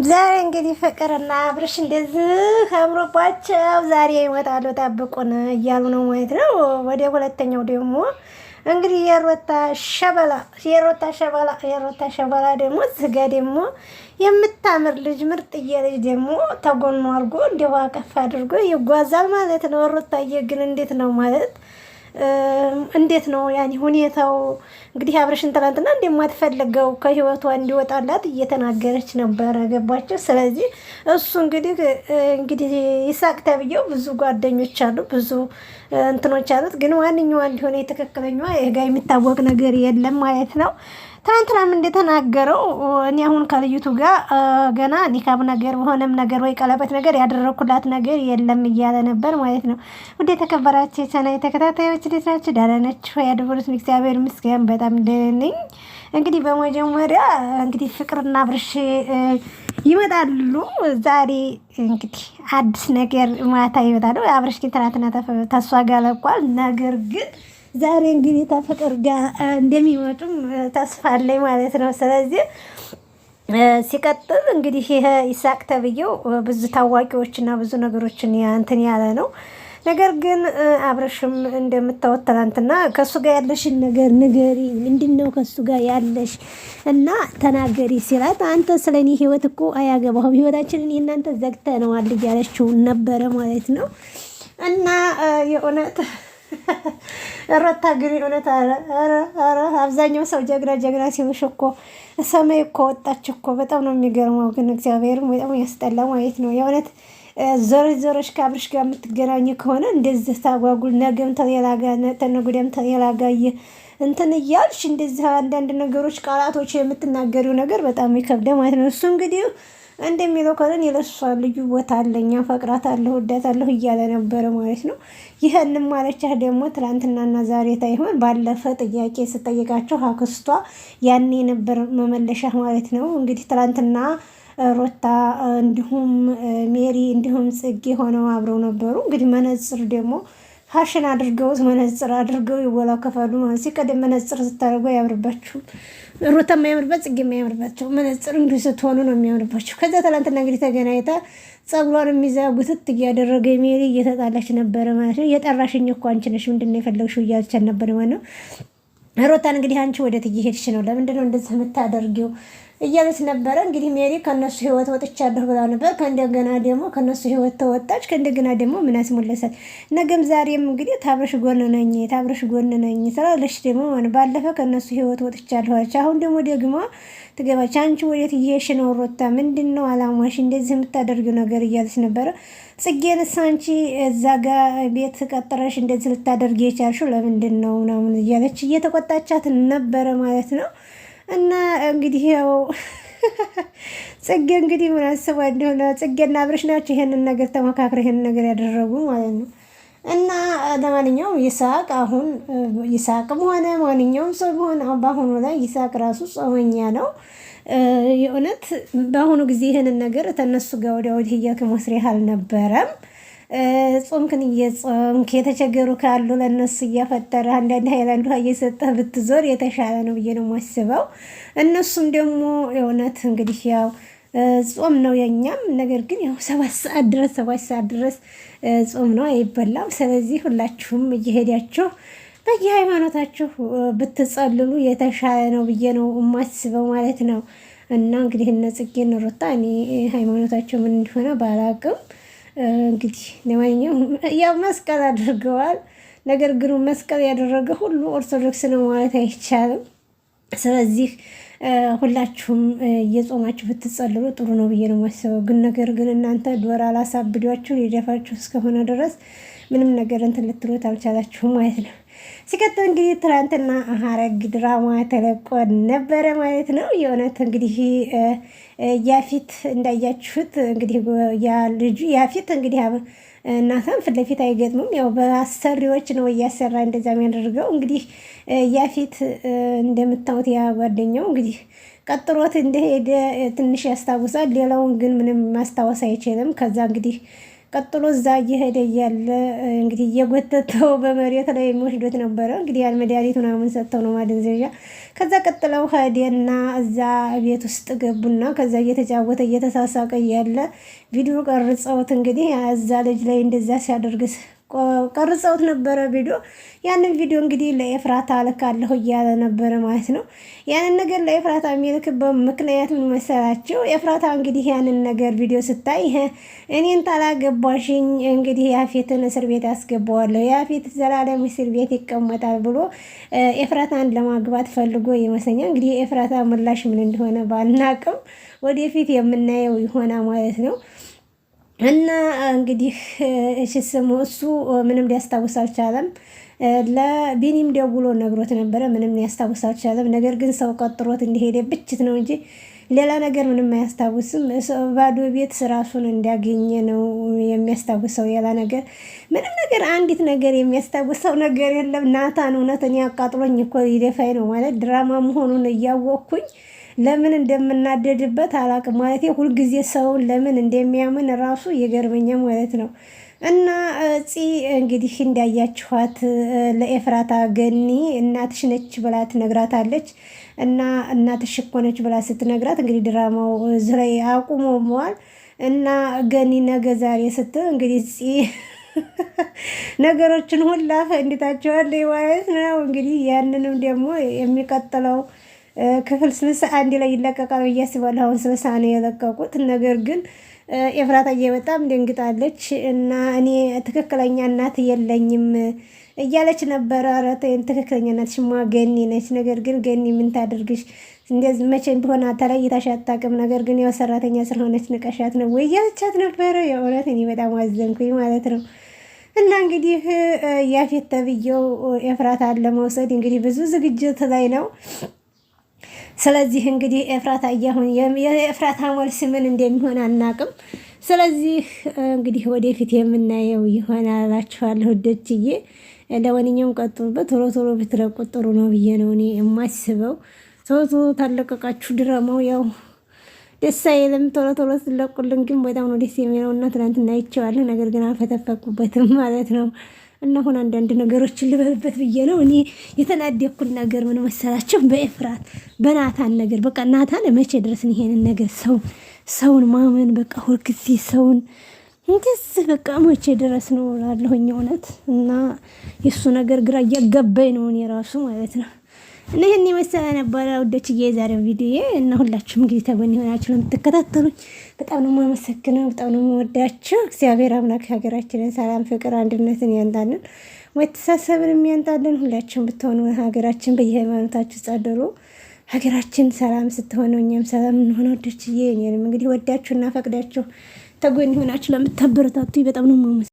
ዛሬ እንግዲህ ፍቅርና አብርሽ እንደዚህ አምሮባቸው ዛሬ ይመጣሉ ጠብቁን እያሉ ነው ማለት ነው። ወደ ሁለተኛው ደግሞ እንግዲህ የሮታ ሸበላ ደግሞ ዝጋ ደግሞ የምታምር ልጅ ምርጥዬ ልጅ ደግሞ ተጎኑ አድርጎ እንደ ውሃ ከፍ አድርጎ ይጓዛል ማለት ነው። ሮታዬ ግን እንዴት ነው ማለት እንዴት ነው ያኔ ሁኔታው? እንግዲህ አብርሽን ትናንትና እንደማትፈልገው ከህይወቷ እንዲወጣላት እየተናገረች ነበረ። ገባቸው። ስለዚህ እሱ እንግዲህ ይሳቅ ተብዬው ብዙ ጓደኞች አሉ፣ ብዙ እንትኖች አሉት። ግን ዋንኛዋ እንዲሆነ የትክክለኛዋ ይሄ ጋር የሚታወቅ ነገር የለም ማለት ነው። ትናንትናም እንደተናገረው እኔ አሁን ከልዩቱ ጋር ገና ኒካብ ነገር ሆነም ነገር ወይ ቀለበት ነገር ያደረኩላት ነገር የለም እያለ ነበር ማለት ነው። ወደ የተከበራችሁ የቻናሌ ተከታታዮች እንዴት ናችሁ? ደህና ናችሁ? ያደረጉት እግዚአብሔር ይመስገን በጣም ደህና ነኝ። እንግዲህ በመጀመሪያ እንግዲህ ፍቅርና አብርሽ ይመጣሉ ዛሬ። እንግዲህ አዲስ ነገር ማታ ይመጣሉ። አብርሽ ግን ትናንትና ተስፋ ጋር ለቋል። ነገር ግን ዛሬ እንግዲህ ተፍቅር ጋር እንደሚመጡም ተስፋ አለኝ ማለት ነው። ስለዚህ ሲቀጥል እንግዲህ ይሄ ይሳቅ ተብዬው ብዙ ታዋቂዎችና ብዙ ነገሮችን እንትን ያለ ነው። ነገር ግን አብረሽም እንደምታወት ትናንትና ከእሱ ጋር ያለሽን ነገር ንገሪ፣ ምንድን ነው ከእሱ ጋር ያለሽ እና ተናገሪ ሲላት፣ አንተ ስለ እኔ ህይወት እኮ አያገባህም፣ ህይወታችንን የእናንተ ዘግተነዋል እያለችው ነበረ ማለት ነው። እና የእውነት ሮታ ግን የእውነት ኧረ አብዛኛው ሰው ጀግና ሲሉሽ እኮ ሰማይ እኮ ወጣች እኮ። በጣም ነው የሚገርመው። ግን እግዚአብሔር በጣም ያስጠላ ማለት ነው የእውነት። ዞረሽ ከአብርሽ ጋር የምትገናኝ ከሆነ እንደዚህ ታጓጉል፣ ነገም ተሌላ ጋር ተነገ ወዲያም ተሌላ ጋር እንትን እያልሽ እንደዚህ አንዳንድ ነገሮች ቃላቶች የምትናገሪው ነገር በጣም ይከብደ ማለት ነው። እሱ እንግዲህ እንደሚለው ከሆነ የለሷ ልዩ ቦታ አለኝ፣ አፈቅራታለሁ፣ እወዳታለሁ እያለ ነበረ ማለት ነው። ይህንም ማለቻህ ደግሞ ትላንትናና ዛሬ ታይሆን ባለፈ ጥያቄ ስጠይቃቸው አክስቷ ያኔ ነበር መመለሻ ማለት ነው። እንግዲህ ትላንትና ሮታ እንዲሁም ሜሪ እንዲሁም ጽጌ ሆነው አብረው ነበሩ። እንግዲህ መነጽር ደግሞ ፋሽን አድርገውት መነጽር አድርገው ይወላከፋሉ ማለት። ሲቀደም መነጽር ስታደርጉ አያምርባችሁም። ሮታ የማያምርበት ጽጌ የማያምርባቸው መነጽር እንግዲህ ስትሆኑ ነው የሚያምርባቸው። ከዛ ትላንትና እንግዲህ ተገናኝታ ጸጉሯን የሚዛጉትት እያደረገ ሜሪ እየተጣላች ነበረ ማለት ነው። የጠራሽኝ እኮ አንቺ ነሽ፣ ምንድን ነው የፈለግሽው እያለቻት ነበር ማለት ነው። ሮታን እንግዲህ አንቺ ወዴት እየሄድሽ ነው? ለምንድን ነው እንደዚህ የምታደርጊው እያለች ነበረ። እንግዲህ ሜሪ ከነሱ ህይወት ወጥቻለሁ ብላ ነበር። ከእንደገና ደግሞ ከነሱ ህይወት ተወጣች። ከእንደገና ደግሞ ምን አስሞለሳት? ነገም ዛሬም እንግዲህ ታብረሽ ጎን ነኝ ስላለች ደግሞ ባለፈ ከነሱ ህይወት ወጥቻለሁ አለች። አሁን ደግሞ ትገባች። አንቺ ወዴት እየሄድሽ ነው ሮታ? ምንድን ነው አላማሽ? እንደዚህ የምታደርጊው ነገር እያለች ነበረ። ጽጌንስ አንቺ እዛ ጋ ቤት ቀጥረሽ እንደዚህ ልታደርጊ የቻልሽው ለምንድን ነው ምናምን እያለች እየተቆጣቻት ነበረ ማለት ነው። እና እንግዲህ ያው ጽጌ እንግዲህ ምን አስባ እንደሆነ ጽጌና አብርሽ ናቸው ይሄንን ነገር ተመካክረው ይሄንን ነገር ያደረጉ ማለት ነው። እና ለማንኛውም ይሳቅም ሆነ ማንኛውም ሰው ቢሆን በአሁኑ ላይ ይሳቅ ራሱ ጾመኛ ነው የእውነት። በአሁኑ ጊዜ ይህንን ነገር ተነሱ ጋር ወዲያ ወዲህ እያልክ መስሪያ አልነበረም። ጾምክን እየጾምክ የተቸገሩ ካሉ ለእነሱ እያፈጠረ አንዳንድ ሀይላንድ ውሃ እየሰጠህ ብትዞር የተሻለ ነው ብዬ ነው የማስበው። እነሱም ደግሞ የእውነት እንግዲህ ያው ጾም ነው የኛም ነገር ግን ያው 7 ሰዓት ድረስ ጾም ነው አይበላም። ስለዚህ ሁላችሁም እየሄዳችሁ በየሃይማኖታችሁ ብትጸልሉ የተሻለ ነው ብዬ ነው የማስበው ማለት ነው። እና እንግዲህ እነ ጽጌን ሩታ እኔ ሃይማኖታቸው ምን እንደሆነ ባላቅም እንግዲህ ለማንኛውም ያው መስቀል አድርገዋል። ነገር ግን መስቀል ያደረገ ሁሉ ኦርቶዶክስ ነው ማለት አይቻልም። ስለዚህ ሁላችሁም እየጾማችሁ ብትጸልሉ ጥሩ ነው ብዬ ነው የማስበው። ነገር ግን እናንተ ዶር አላሳብዷችሁ ሊደፋችሁ እስከሆነ ድረስ ምንም ነገር እንትን ልትሉት አልቻላችሁም ማለት ነው። ሲቀጥል እንግዲህ ትናንትና ሐረግ ድራማ ተለቆ ነበረ ማለት ነው። የእውነት እንግዲህ ያፊት እንዳያችሁት እንግዲህ ልጁ ያፊት እንግዲህ እናታም ፊት ለፊት አይገጥሙም። ያው በአሰሪዎች ነው እያሰራ እንደዛ የሚያደርገው። እንግዲህ ያፊት እንደምታዩት ያ ጓደኛው እንግዲህ ቀጥሮት እንደሄደ ትንሽ ያስታውሳል። ሌላውን ግን ምንም ማስታወስ አይችልም። ከዛ እንግዲህ ቀጥሎ እዛ እየሄደ እያለ እንግዲህ እየጎተተው በመሬት ላይ የሚወስዶት ነበረ። እንግዲህ ያን መድኃኒት ምናምን ሰጥተው ነው ማደንዘዣ። ከዛ ቀጥለው ሄደና እዛ ቤት ውስጥ ገቡና ከዛ እየተጫወተ እየተሳሳቀ እያለ ቪዲዮ ቀርጸውት እንግዲህ እዛ ልጅ ላይ እንደዛ ሲያደርግስ ቀርጸውት ነበረ ቪዲዮ። ያንን ቪዲዮ እንግዲህ ለኤፍራታ ልካለሁ እያለ ነበረ ማለት ነው። ያንን ነገር ለኤፍራታ የሚልክበት ምክንያት ምን መሰላቸው? ኤፍራታ እንግዲህ ያንን ነገር ቪዲዮ ስታይ እኔን ታላገባሽኝ እንግዲህ ያፌትን እስር ቤት ያስገባዋለሁ፣ ያፌት ዘላለም እስር ቤት ይቀመጣል ብሎ ኤፍራታን ለማግባት ፈልጎ ይመስለኛል። እንግዲህ ኤፍራታ ምላሽ ምን እንደሆነ ባናቅም ወደፊት የምናየው ይሆና ማለት ነው። እና እንግዲህ ስሙ እሱ ምንም ሊያስታውስ አልቻለም። ለቢኒም ደውሎ ነግሮት ነበረ፣ ምንም ሊያስታውስ አልቻለም። ነገር ግን ሰው ቀጥሮት እንዲሄደ ብችት ነው እንጂ ሌላ ነገር ምንም አያስታውስም። ባዶ ቤት ራሱን እንዲያገኘ ነው የሚያስታውሰው። ሌላ ነገር ምንም ነገር አንዲት ነገር የሚያስታውሰው ነገር የለም። ናታን እውነትን ያቃጥሎኝ እኮ ሊደፋኝ ነው ማለት ድራማ መሆኑን እያወቅኩኝ ለምን እንደምናደድበት አላቅም ማለት ሁልጊዜ ሰውን ለምን እንደሚያምን ራሱ ይገርመኛል ማለት ነው። እና እንግዲህ እንዳያችኋት ለኤፍራታ ገኒ እናትሽ ነች ብላ ትነግራታለች። እና እናትሽ እኮ ነች ብላ ስትነግራት እንግዲህ ድራማው እዚህ ላይ አቁሞዋል። እና ገኒ ነገ ዛሬ ስትል እንግዲህ ነገሮችን ሁላ ፈንድታቸዋል ማለት ነው። እንግዲህ ያንንም ደግሞ የሚቀጥለው ክፍል 61 ላይ ይለቀቃል ብዬ አስባለሁ። አሁን 60 ነው የለቀቁት። ነገር ግን ኤፍራታዬ በጣም ደንግጣለች እና እኔ ትክክለኛ እናት የለኝም እያለች ነበረ። ኧረ ተይኝ፣ ትክክለኛ እናትሽማ ገኒ ነች። ነገር ግን ገኒ ምን ታደርግሽ? እንደዚህ መቼም ቢሆን ተለይታሽ አታውቅም። ነገር ግን ያው ሰራተኛ ስለሆነች ንቀሻት ነው ወይ እያለቻት ነበረ። የእውነት እኔ በጣም አዘንኩኝ ማለት ነው። እና እንግዲህ ያፌት ተብዬው ኤፍራታን ለመውሰድ እንግዲህ ብዙ ዝግጅት ላይ ነው። ስለዚህ እንግዲህ ኤፍራታ አሁን የኤፍራታ መልስ ምን እንደሚሆን አናቅም። ስለዚህ እንግዲህ ወደፊት የምናየው ይሆናል እላችኋለሁ ውዶችዬ። ለማንኛውም ቀጥሉበት፣ ቶሎ ቶሎ ብትለቁ ጥሩ ነው ብዬ ነው እኔ የማስበው። ቶሎ ቶሎ ታለቀቃችሁ ድራማው ያው ደስ አይልም። ቶሎ ቶሎ ስለቁልን ግን በጣም ነው ደስ የሚለው እና ትናንትና አይቼዋለሁ። ነገር ግን አልፈተፈኩበትም ማለት ነው። እና አሁን አንዳንድ ነገሮችን ልበልበት ብዬ ነው። እኔ የተናደኩት ነገር ምን መሰላቸው? በኤፍራት በናታን ነገር በቃ ናታን መቼ ድረስ ይሄንን ነገር ሰውን ማመን በቃ ሁልጊዜ ሰውን እንደዚህ በቃ መቼ ድረስ ነው እላለሁኝ እውነት። እና የሱ ነገር ግራ እያጋባኝ ነው እኔ ራሱ ማለት ነው። እና ይሄን የመሰለ ነበረ ውዶችዬ የዛሬው ቪዲዮ። እና ሁላችሁም እንግዲህ ተጎን ሆናችሁ ለምትከታተሉኝ በጣም ነው የማመሰግነው፣ በጣም ነው የምወዳችሁ። እግዚአብሔር አምላክ ሀገራችንን ሰላም፣ ፍቅር፣ አንድነትን ያንጣልን፣ መተሳሰብን ያንጣልን። ሁላችሁም ብትሆኑ ሀገራችን በየሃይማኖታችሁ ጸድሩ። ሀገራችን ሰላም ስትሆን እኛም ሰላም እንሆን ውዶችዬ። እኔንም እንግዲህ ወዳችሁና ፈቅዳችሁ ተጎን ሆናችሁ ለምታበረታቱኝ በጣም ነው የማመሰግነው።